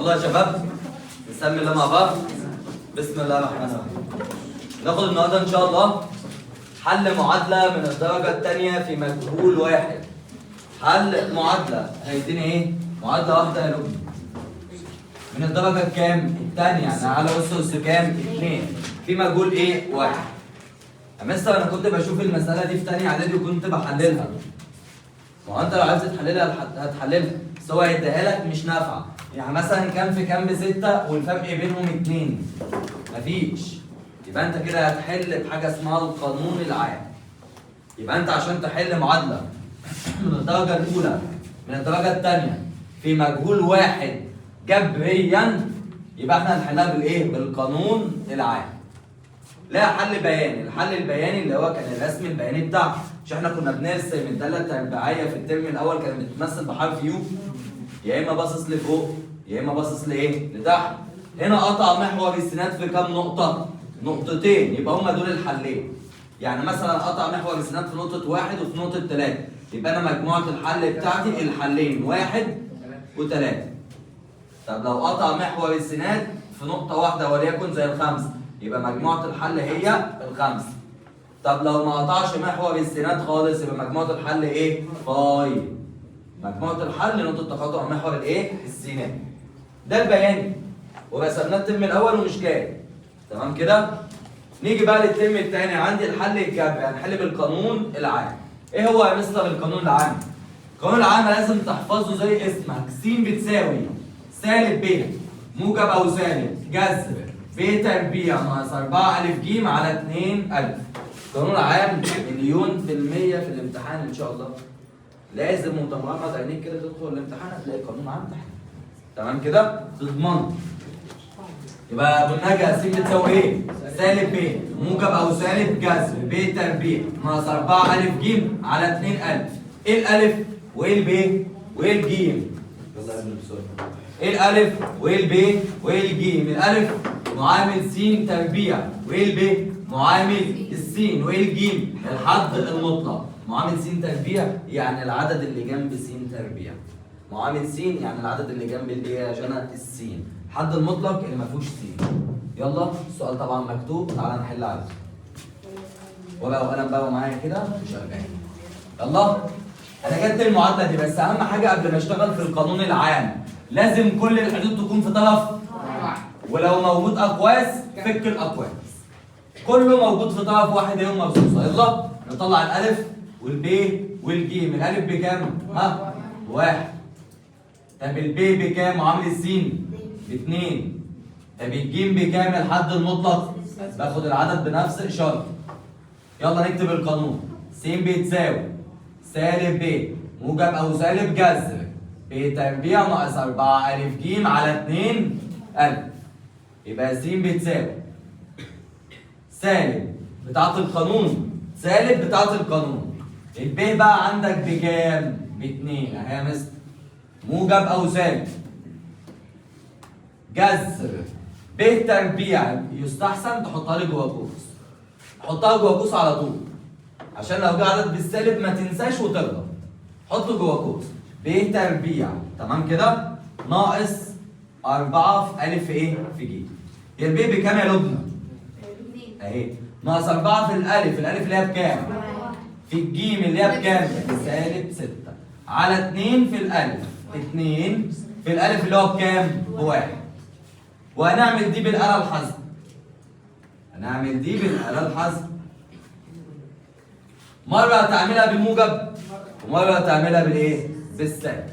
والله يا شباب نسمي الله مع بعض. بسم الله الرحمن الرحيم. ناخد النهارده ان شاء الله حل معادله من الدرجه الثانيه في مجهول واحد. حل معادله هيديني ايه؟ معادله واحده يا لبنى من الدرجه الكام؟ الثانيه، يعني على اسس كام؟ 2 في مجهول ايه؟ واحد. يا مستر انا كنت بشوف المساله دي في ثانيه اعدادي وكنت بحللها. ما هو انت لو عايز تحللها هتحللها، بس هو هيديها لك مش نافعه. يعني مثلا كام في كام ب6 والفرق بينهم 2 مفيش. يبقى انت كده هتحل بحاجه اسمها القانون العام. يبقى انت عشان تحل معادله من الدرجه الاولى من الدرجه الثانيه في مجهول واحد جبريا، يبقى احنا هنحلها بالايه؟ بالقانون العام. لا حل بياني، الحل البياني اللي هو كان الرسم البياني بتاعها. مش احنا كنا بنرسم الداله التربيعيه في الترم الاول كانت بتتمثل بحرف يو، يا اما باصص لفوق يا اما باصص لايه؟ لتحت. هنا قطع محور السينات في كام نقطه؟ نقطتين، يبقى هما دول الحلين. يعني مثلا قطع محور السينات في نقطه 1 وفي نقطه 3، يبقى انا مجموعه الحل بتاعتي الحلين 1 و3. طب لو قطع محور السينات في نقطه واحده وليكن زي ال5، يبقى مجموعه الحل هي ال5. طب لو ما قطعش محور السينات خالص يبقى مجموعه الحل ايه؟ فاي. مجموعه الحل نقطه تقاطع محور الايه؟ السينات. ده البياني ورسمناه الترم الاول ومش جاي. تمام كده؟ نيجي بقى للترم الثاني. عندي الحل الجبري، هنحل بالقانون العام. ايه هو يا مستر القانون العام؟ القانون العام لازم تحفظه زي اسمك. س بتساوي سالب ب موجب او سالب جذر ب تربيع ناقص 4 أ ج على 2 أ. القانون العام مليون في المية في الامتحان ان شاء الله. لازم وانت مغمض عينيك كده تدخل الامتحان هتلاقي قانون عام تحت. تمام كده؟ تضمن. يبقى بالنجا س بتساوي ايه؟ سالب ب موجب او سالب جذر ب تربيع ناقص 4 أ ج على 2 أ. ايه الالف؟ وايه الب؟ وايه الجيم؟ يلا يا ابني بسرعه. ايه الالف؟ وايه الب؟ وايه الجيم؟ الالف معامل س تربيع، وايه الب؟ معامل السين، وايه الجيم؟ الحد المطلق. معامل س تربيع يعني العدد اللي جنب س تربيع. معامل س يعني العدد اللي جنب الايه يا جنى؟ السين. الحد المطلق اللي ما فيهوش س. يلا السؤال طبعا مكتوب، تعالى نحل عليه. ورقه وقلم بقى ومعايا كده وشغال. يلا انا جبت المعادله دي، بس اهم حاجه قبل ما اشتغل في القانون العام لازم كل الحدود تكون في طرف واحد، ولو موجود اقواس فك الاقواس. كله موجود في طرف واحد ايه مرصوصه. يلا نطلع الالف والب والجيم. الالف بكام؟ ها؟ 1. طب الب بكام؟ معامل السين 2. طب الجيم بكام؟ الحد المطلق. باخد العدد بنفس اشارته. يلا نكتب القانون. س بتساوي سالب ب موجب او سالب جذر ب تربيع ناقص 4 أ ج على 2 أ. يبقى س بتساوي سالب بتاعت القانون سالب بتاعت القانون. الب بقى عندك بكام؟ ب2 اهي يا مستر. موجب او سالب جذر ب تربيع، يستحسن تحطها لي جوه قوس. حطها جوه قوس على طول عشان لو جه عدد بالسالب ما تنساش وتغلط. حطه جوه قوس. ب تربيع تمام كده ناقص 4 في أ في ايه؟ في ج. هي الب بكام يا لبنى؟ اهي ناقص 4 في الالف. الالف اللي هي بكام؟ في الجيم اللي هي بكام؟ بسالب 6 على 2 في الالف. 2 في الالف اللي هو بكام؟ ب1. وهنعمل دي بالاله الحاسبه. هنعمل دي بالاله الحاسبه. مره هتعملها بالموجب ومره هتعملها بالايه؟ بالسالب.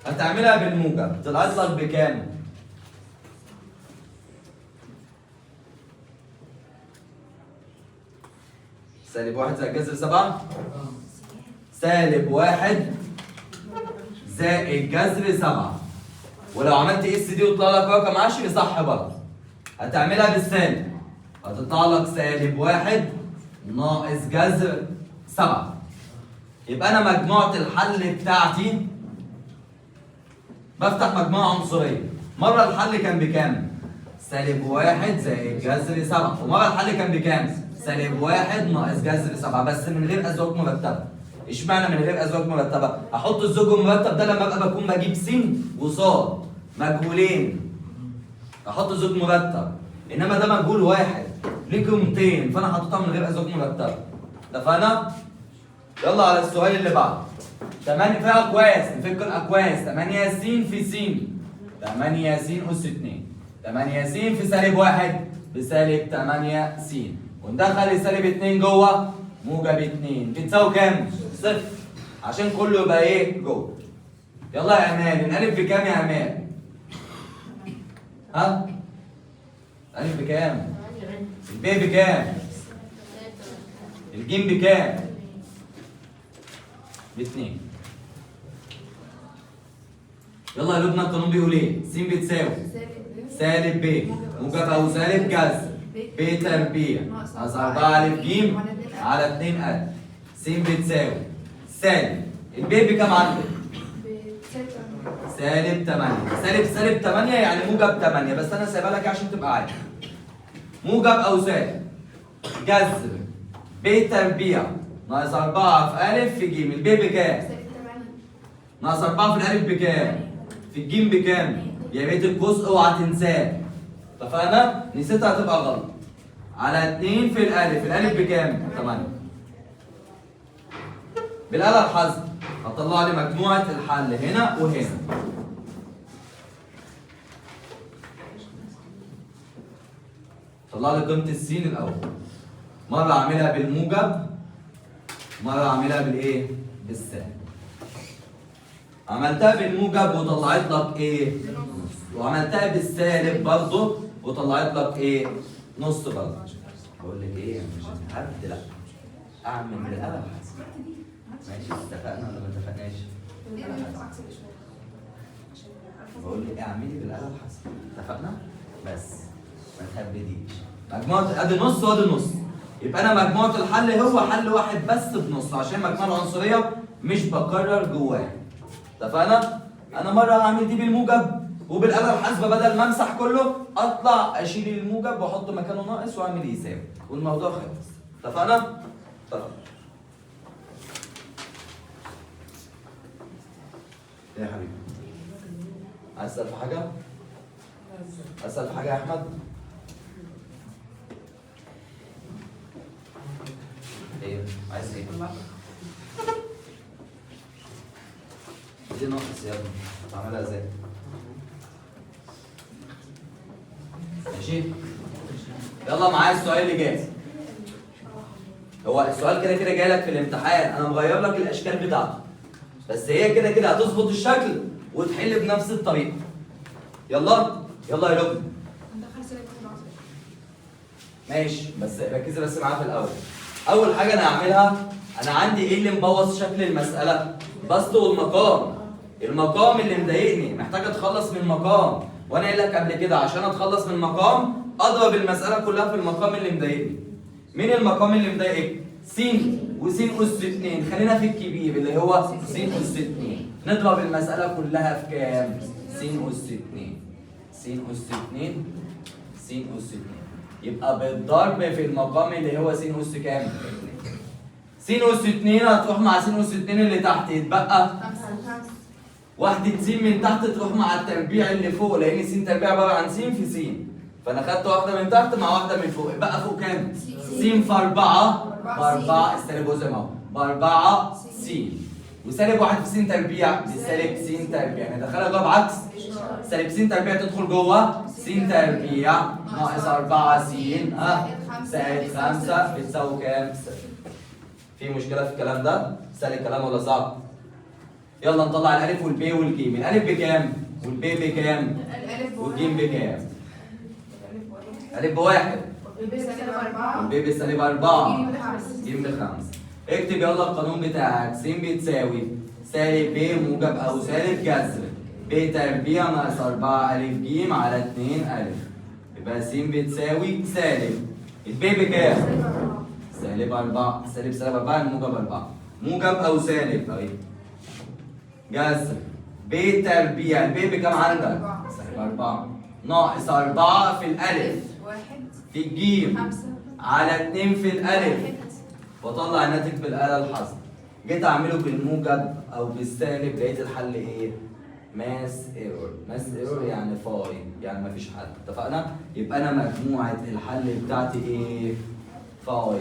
هتعملها بالموجب طلعت لك بكام؟ سالب 1 زائد جذر 7 سالب 1 زائد جذر 7. ولو عملت اس دي وطلع لك رقم 10 صح برضه. هتعملها بالسالب هتطلع لك سالب 1 ناقص جذر 7. يبقى انا مجموعه الحل بتاعتي بفتح مجموعه عنصريه. مره الحل كان بكام؟ سالب 1 زائد جذر 7، ومره الحل كان بكام؟ سالب 1 ناقص جذر 7، بس من غير ازواج مرتبه. اشمعنى من غير ازواج مرتبه؟ احط الزوج المرتب ده لما ابقى بكون بجيب س وص. مجهولين احط زوج مرتب، انما ده مجهول واحد ليه قيمتين فانا حاططها من غير زوج مرتب. اتفقنا؟ يلا على السؤال اللي بعده. 8 فيها اقواس، نفك الاقواس. 8 س في س 8 س اس 2. 8 س في سالب 1 بسالب 8 س، وندخل السالب 2 جوه موجب 2 بتساوي كام؟ صفر، عشان كله يبقى ايه؟ جوه. يلا يا امان، الالف بكام يا امان؟ ها؟ الالف بكام؟ الب بكام؟ الجيم بكام؟ باتنين. يلا يا لبنى، القانون بيقول ايه؟ س بتساوي سالب ب موجب او سالب جذر ب تربيع ناقص 4 ا ج على 2 ا. س بتساوي سالب الب بكام عندك؟ سالب 8. سالب 8 يعني موجب 8، بس انا سايبها لك عشان تبقى عارف. موجب او سالب جذر ب تربيع ناقص 4 في ا في ج. الب بكام؟ ناقص 4 في الالف بكام؟ في الجيم بكام؟ يا بيت القوس اوعى تنساه. اتفقنا؟ نسيتها هتبقى غلط. على 2 في الالف، الالف بكام؟ 8. بالآلة الحاسبة هطلع لي مجموعة الحل هنا وهنا. طلع لي قيمة السين الأول. مرة أعملها بالموجب، مرة أعملها بالإيه؟ بالسالب. عملتها بالموجب وطلعت لك ايه؟ وعملتها بالسالب برضه وطلعت لك ايه؟ نص برضه. بقول لك ايه؟ مش هتعد، لا اعمل بالآلة الحاسبة. ماشي، اتفقنا ولا ما اتفقناش؟ بقول لك اعملي بالآلة الحاسبة، اتفقنا؟ بس ما تهبديش. مجموعة ادي نص وادي نص. يبقى انا مجموعة الحل هو حل واحد بس بنص، عشان المجموعة العنصرية مش بكرر جواها. اتفقنا؟ أنا مرة هعمل دي بالموجب وبالآلة الحاسبة بدل ما أمسح كله أطلع أشيل الموجب وأحط مكانه ناقص وأعمل يساوي والموضوع خلص. اتفقنا؟ اتفقنا. إيه يا حبيبي؟ عايز تسأل في حاجة؟ عايز تسأل في حاجة يا أحمد؟ إيه؟ عايز إيه؟ دي ناقص يا ابني، هتعملها ازاي؟ ماشي؟ يلا معايا السؤال اللي جاي. هو السؤال كده كده جاي لك في الامتحان، انا مغير لك الاشكال بتاعته. بس هي كده كده هتظبط الشكل وتحل بنفس الطريقه. يلا يلا يا لبنى. ماشي، بس ركزي بس معايا في الاول. اول حاجه انا هعملها، انا عندي ايه اللي مبوظ شكل المساله؟ بسط والمقام. المقام اللي مضايقني، محتاج اتخلص من المقام، وانا قايل لك قبل كده عشان اتخلص من المقام اضرب المساله كلها في المقام اللي مضايقني. مين المقام اللي مضايقك؟ س وس اس 2. خلينا في الكبير اللي هو س اس 2. نضرب المساله كلها في كام؟ س اس 2. س اس 2 س اس 2. يبقى بالضرب في المقام اللي هو س اس كام؟ س اس 2 هتروح مع س اس 2 اللي تحت، يتبقى واحدة س من تحت تروح مع التربيع اللي فوق، لأن س تربيع عبارة عن س في س. فأنا خدت واحدة من تحت مع واحدة من فوق، يبقى فوق كام؟ س في 4 ب4 السالب جزء ما هو ب4 س، وسالب 1 في س تربيع بسالب س تربيع، ندخلها جوه بعكس. سالب س تربيع تدخل جوه س تربيع ناقص 4 س زائد 5 بتساوي كام؟ في مشكلة في الكلام ده؟ سهل الكلام ولا صعب؟ يلا نطلع الالف والبي والجيم. الالف بكام؟ والبي بكام؟ والجيم بكام؟ الف بواحد والبي بسالب 4 جيم ب5. اكتب يلا القانون بتاعك. س بتساوي سالب ب موجب او سالب جذر ب تربيع ناقص 4 الف ج على 2 الف. يبقى س بتساوي سالب البي بكام؟ سالب 4. سالب 4 يعني موجب 4. موجب او سالب طيب جذر ب تربيع الب بكام عندك؟ سالب 4 ناقص 4 في الالف في الجيم على 2 في الالف، واطلع الناتج بالآلة الحاسبة. جيت اعمله بالموجب او بالسالب لقيت الحل ايه؟ ماس ايرور. ماس ايرور يعني فاي، يعني مفيش حل. اتفقنا؟ يبقى انا مجموعة الحل بتاعتي ايه؟ فاي.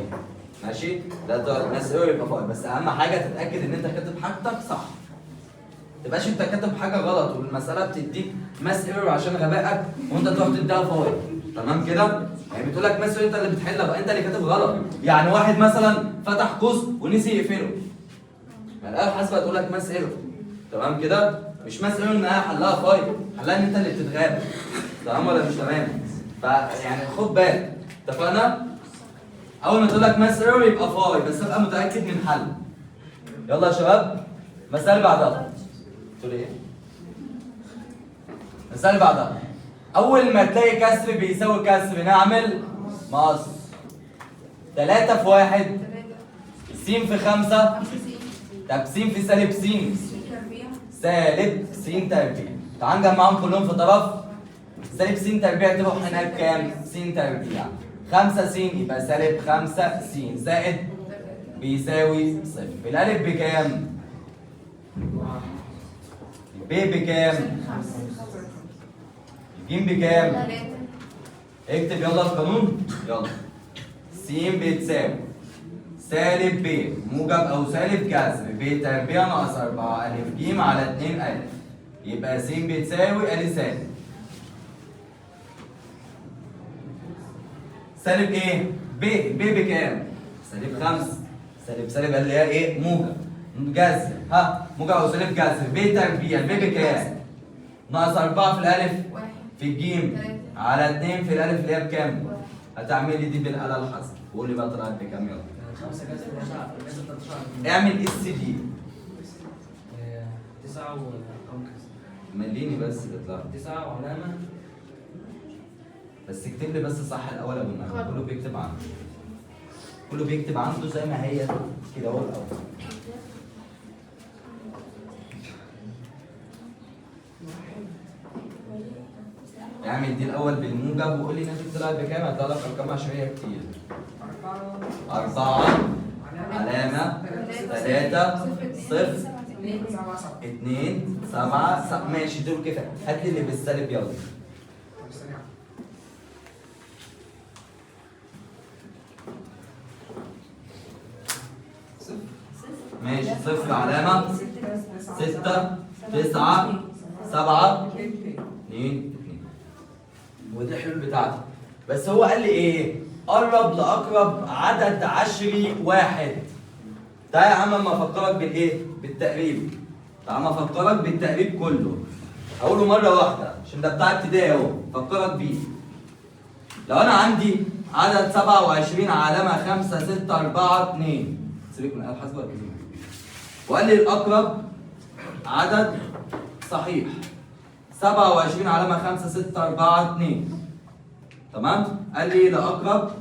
ماشي؟ ده ماس ايرور يبقى فاي، بس اهم حاجة تتأكد ان انت كاتب حاجتك صح. تبقاش انت كاتب حاجة غلط والمسألة بتديك ماس ايرور عشان غبائك وانت تروح تديها فاي. تمام كده؟ يعني بتقول لك ماس ايرور انت اللي بتحلها بقى، انت اللي كاتب غلط. يعني واحد مثلا فتح قوس ونسي يقفله. ما الآلة الحاسبة هتقول لك ماس ايرور. تمام كده؟ مش ماس ايرور انها حلها فاي، حلها ان انت اللي بتتغاب. تمام ولا مش تمام؟ فيعني خد بالك. اتفقنا؟ اول ما تقول لك ماس ايرور يبقى فاي، بس ابقى متاكد من حل. يلا يا شباب، مسألة بعدها. تقول ايه؟ المسألة بعدها. أول ما تلاقي كسر بيساوي كسر نعمل مقص. 3 في 1 س في 5. طب س في سالب س. سالب س تربيع. تعال نجمعهم كلهم في طرف. سالب س تربيع تروح هناك كام؟ س تربيع. 5 س يبقى سالب 5 س زائد بيساوي صفر. الألف بكام؟ ب بكام؟ ج بكام؟ اكتب يلا القانون. يلا. س بتساوي سالب ب موجب او سالب جذر ب تربيع ناقص 4 أ ج على 2 أ. يبقى س بتساوي أ سالب. سالب ايه؟ ب بكام؟ سالب 5. سالب اللي هي ايه؟ موجب. جذر موجب او سالب جذر ب تربيع ب بكام؟ ناقص 4 في الألف في الجيم على 2 في الألف اللي هي بكام؟ هتعمل لي دي بالآلة الحاسبة. قول لي بقى طلعت بكام يلا. 5 جذر 9 اعمل اس دي. 9 وارقام مليني بس بيطلع 9 وعلامة. بس اكتب لي بس صح الأول يا ابو النجم. كله بيكتب عنده. كله بيكتب عنده زي ما هي كده اهو الأول. اعمل دي الأول بالموجب وقول لي ناتج طلع بكام. هطلع لك أرقام عشرية كتير. 4 علامة 3 0 2 7 ماشي دول كفاية. هات لي اللي بالسالب يلا. ماشي 0 علامة 6 9 7 2 ودي الحلول بتاعتي. بس هو قال لي ايه؟ قرب لاقرب عدد عشري واحد. تعالى يا عم اما افكرك بالايه؟ بالتقريب. تعالى اما افكرك بالتقريب كله. هقوله مره واحده عشان ده بتاع ابتدائي اهو، افكرك بيه. لو انا عندي عدد 27 علامه 5 6 4 2. سيبك من الحاسبه ولا كده. وقال لي الاقرب عدد صحيح 27 علامه 5 6 4 2. تمام؟ قال لي لاقرب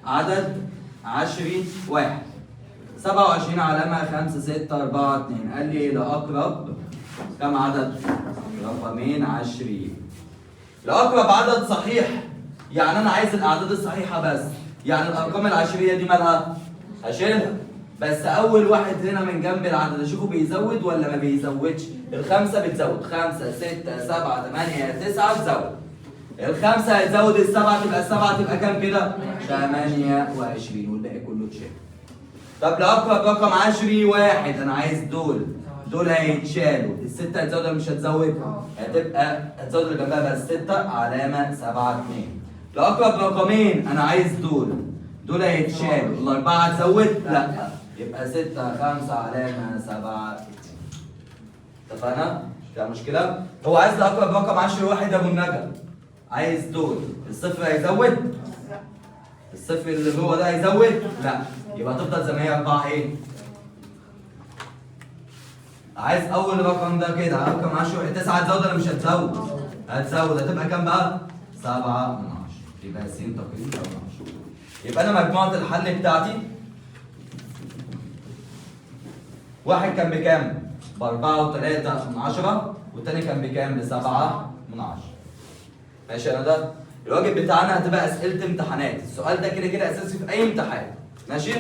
عدد عشري واحد. 27 علامة 5 6 4 2. قال لي لاقرب كم عدد؟ رقمين عشرين. لاقرب عدد صحيح يعني انا عايز الاعداد الصحيحة بس. يعني الارقام العشرية دي مالها؟ هشيلها. بس اول واحد هنا من جنب العدد اشوفه بيزود ولا ما بيزودش. الخمسة بتزود. 5 6 7 8 9 تزود. الخمسة هتزود السبعة تبقى السبعة تبقى كام كده؟ 28 والباقي كله اتشال. طب لأقرب رقم عشري واحد أنا عايز دول هيتشالوا. الستة هتزود ولا مش هتزود؟ هتبقى هتزود اللي جنبها بس 6 علامة 7 2. لأقرب رقمين أنا عايز دول هيتشالوا. الأربعة هتزود؟ لا. يبقى 6 5 علامة 7 2. اتفقنا؟ فيها مشكلة؟ هو عايز لأقرب رقم عشري واحد يا أبو النجم. عايز الصفر هيزود؟ لا. الصفر اللي جوه ده هيزود؟ لا. يبقى هتفضل زي ما هي 4 ايه؟ عايز اول رقم ده كده رقم 10 9 هتزود ولا مش هتزود؟ هتزود. هتبقى كام بقى؟ 7 من 10. يبقى س تقريبا 7 من 10. يبقى انا مجموعة الحل بتاعتي واحد كان بكام؟ ب4 و3 من 10 والتاني كان بكام؟ ب7 من 10. ماشي يا ندى؟ الواجب بتاعنا هتبقى اسئله امتحانات. السؤال ده كده كده اساسي في اي امتحان. ماشي؟